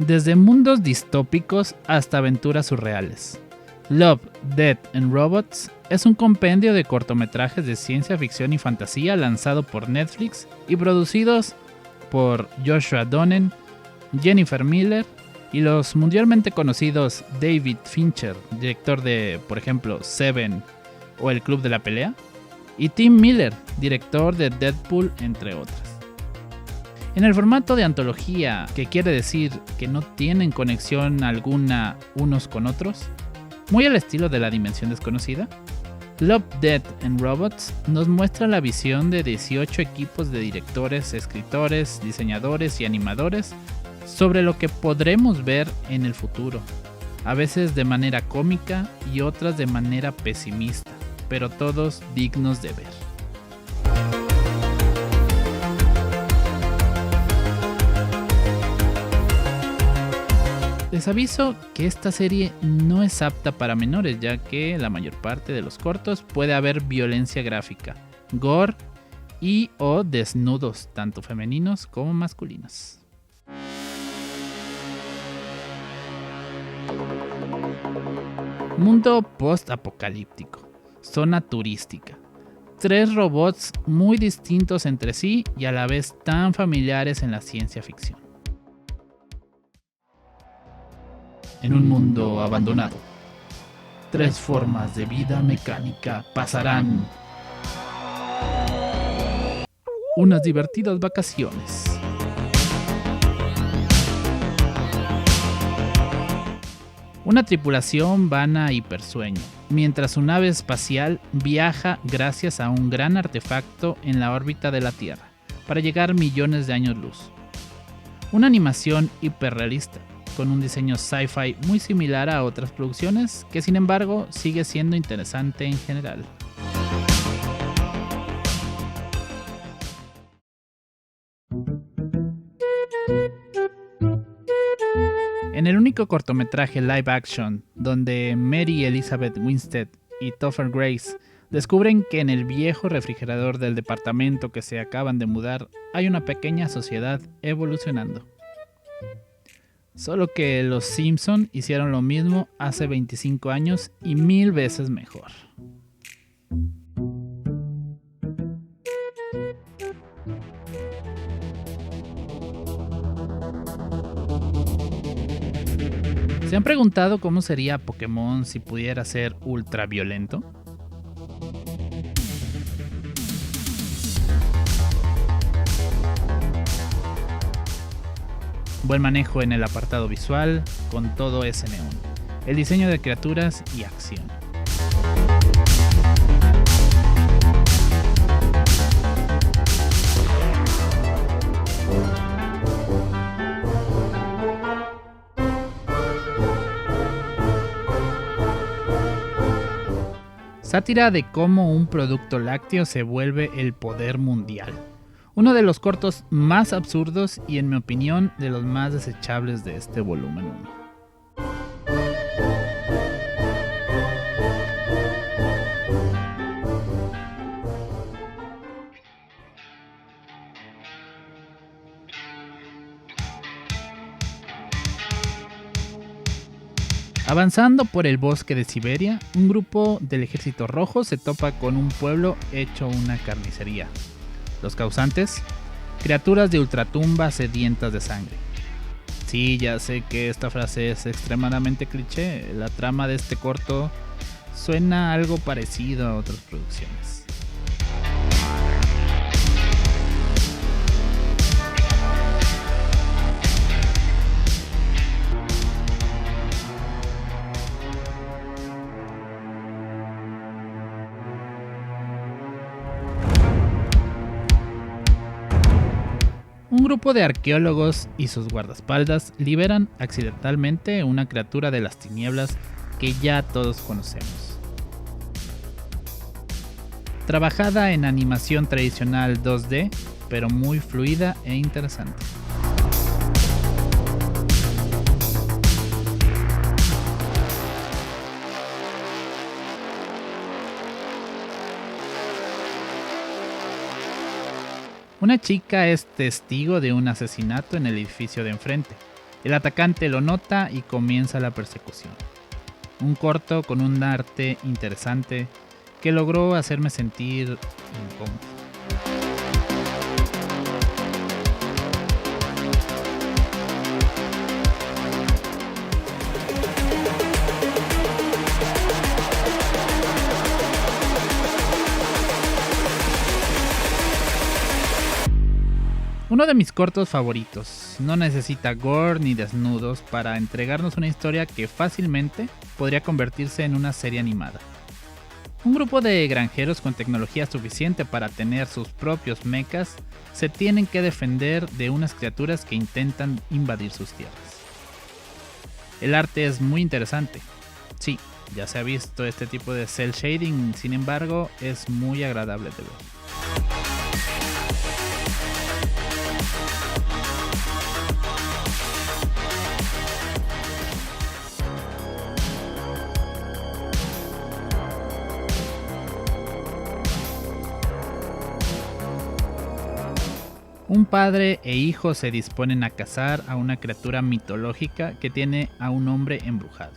desde mundos distópicos hasta aventuras surreales. Love, Death and Robots es un compendio de cortometrajes de ciencia ficción y fantasía lanzado por Netflix y producidos por Joshua Donen, Jennifer Miller y los mundialmente conocidos David Fincher, director de, por ejemplo, Seven o El Club de la Pelea, y Tim Miller, director de Deadpool, entre otras. En el formato de antología, que quiere decir que no tienen conexión alguna unos con otros, muy al estilo de La Dimensión Desconocida, Love, Death and Robots nos muestra la visión de 18 equipos de directores, escritores, diseñadores y animadores sobre lo que podremos ver en el futuro, a veces de manera cómica y otras de manera pesimista, pero todos dignos de ver. Les aviso que esta serie no es apta para menores, ya que la mayor parte de los cortos puede haber violencia gráfica, gore y o desnudos, tanto femeninos como masculinos. Mundo post-apocalíptico, zona turística. 3 robots muy distintos entre sí y a la vez tan familiares en la ciencia ficción. En un mundo abandonado, 3 formas de vida mecánica pasarán unas divertidas vacaciones. Una tripulación van a hipersueño, mientras su nave espacial viaja gracias a un gran artefacto en la órbita de la Tierra, para llegar millones de años luz. Una animación hiperrealista, con un diseño sci-fi muy similar a otras producciones, que sin embargo sigue siendo interesante en general. En el único cortometraje live action donde Mary Elizabeth Winstead y Topher Grace descubren que en el viejo refrigerador del departamento que se acaban de mudar hay una pequeña sociedad evolucionando. Solo que los Simpson hicieron lo mismo hace 25 años y 1000 veces mejor. ¿Se han preguntado cómo sería Pokémon si pudiera ser ultraviolento? Buen manejo en el apartado visual, con todo ese neón, el diseño de criaturas y acción. Sátira de cómo un producto lácteo se vuelve el poder mundial. Uno de los cortos más absurdos y, en mi opinión, de los más desechables de este volumen 1. Avanzando por el bosque de Siberia, un grupo del Ejército Rojo se topa con un pueblo hecho una carnicería. Los causantes, criaturas de ultratumba sedientas de sangre. Sí, ya sé que esta frase es extremadamente cliché. La trama de este corto suena algo parecido a otras producciones. Un grupo de arqueólogos y sus guardaespaldas liberan accidentalmente una criatura de las tinieblas que ya todos conocemos. Trabajada en animación tradicional 2D, pero muy fluida e interesante. Una chica es testigo de un asesinato en el edificio de enfrente, El atacante lo nota y comienza la persecución. Un corto con un arte interesante que logró hacerme sentir incómodo. Uno de mis cortos favoritos, no necesita gore ni desnudos para entregarnos una historia que fácilmente podría convertirse en una serie animada. Un grupo de granjeros con tecnología suficiente para tener sus propios mechas se tienen que defender de unas criaturas que intentan invadir sus tierras. El arte es muy interesante. Sí, ya se ha visto este tipo de cel shading, sin embargo, es muy agradable de ver. Un padre e hijo se disponen a cazar a una criatura mitológica que tiene a un hombre embrujado.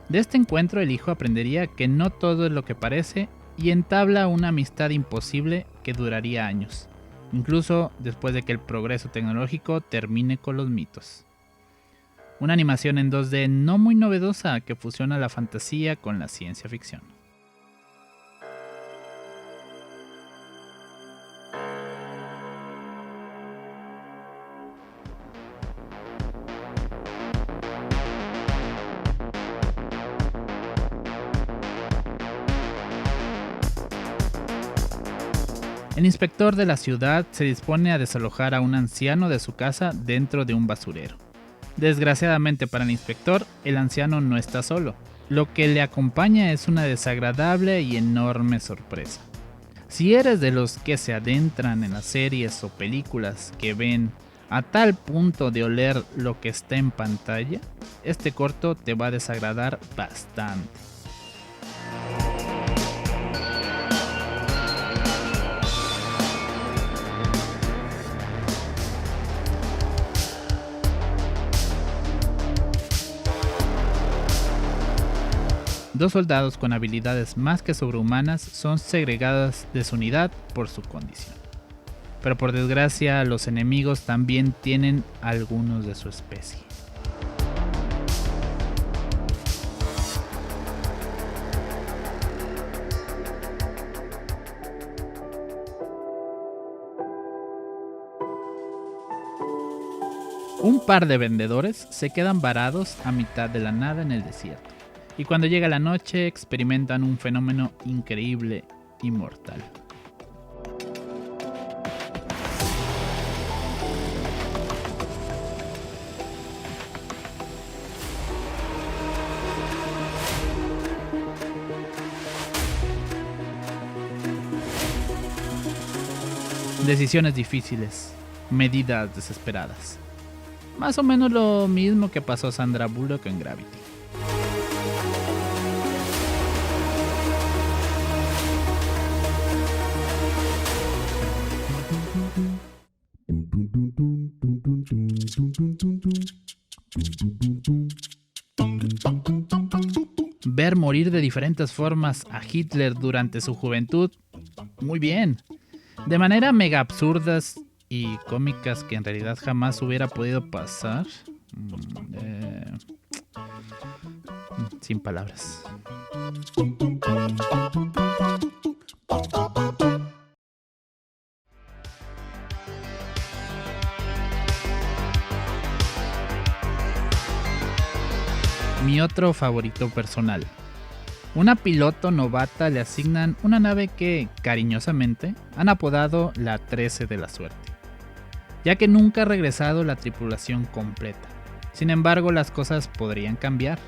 De este encuentro el hijo aprendería que no todo es lo que parece y entabla una amistad imposible que duraría años, incluso después de que el progreso tecnológico termine con los mitos. Una animación en 2D no muy novedosa que fusiona la fantasía con la ciencia ficción. El inspector de la ciudad se dispone a desalojar a un anciano de su casa dentro de un basurero. Desgraciadamente para el inspector, el anciano no está solo. Lo que le acompaña es una desagradable y enorme sorpresa. Si eres de los que se adentran en las series o películas que ven a tal punto de oler lo que está en pantalla, este corto te va a desagradar bastante. Dos soldados con habilidades más que sobrehumanas son segregadas de su unidad por su condición. Pero por desgracia, los enemigos también tienen algunos de su especie. Un par de vendedores se quedan varados a mitad de la nada en el desierto. Y cuando llega la noche experimentan un fenómeno increíble y mortal. Decisiones difíciles, medidas desesperadas. Más o menos lo mismo que pasó a Sandra Bullock en Gravity. Ver morir de diferentes formas a Hitler durante su juventud, muy bien. De manera mega absurdas y cómicas que en realidad jamás hubiera podido pasar. Sin palabras. Mi otro favorito personal. Una piloto novata le asignan una nave que, cariñosamente, han apodado la 13 de la suerte, ya que nunca ha regresado la tripulación completa. Sin embargo, las cosas podrían cambiar.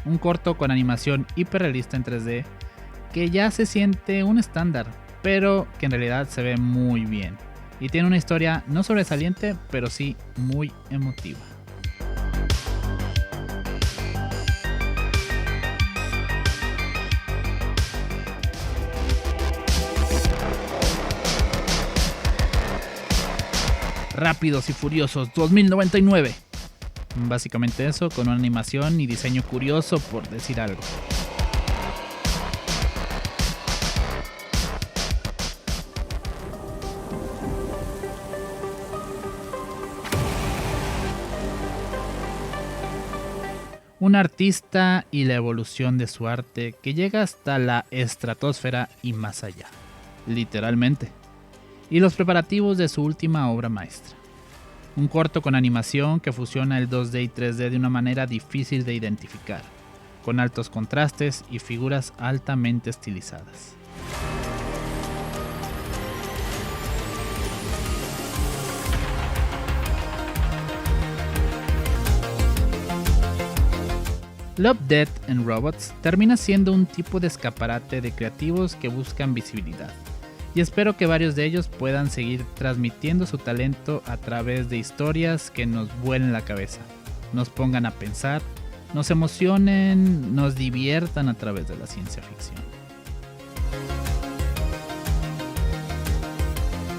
Un corto con animación hiperrealista en 3D, que ya se siente un estándar, pero que en realidad se ve muy bien, y tiene una historia no sobresaliente, pero sí muy emotiva. Rápidos y Furiosos 2099. Básicamente eso, con una animación y diseño curioso, por decir algo. Un artista y la evolución de su arte que llega hasta la estratosfera y más allá, literalmente, y los preparativos de su última obra maestra. Un corto con animación que fusiona el 2D y 3D de una manera difícil de identificar, con altos contrastes y figuras altamente estilizadas. Love, Death and Robots termina siendo un tipo de escaparate de creativos que buscan visibilidad, y espero que varios de ellos puedan seguir transmitiendo su talento a través de historias que nos vuelen la cabeza, nos pongan a pensar, nos emocionen, nos diviertan a través de la ciencia ficción.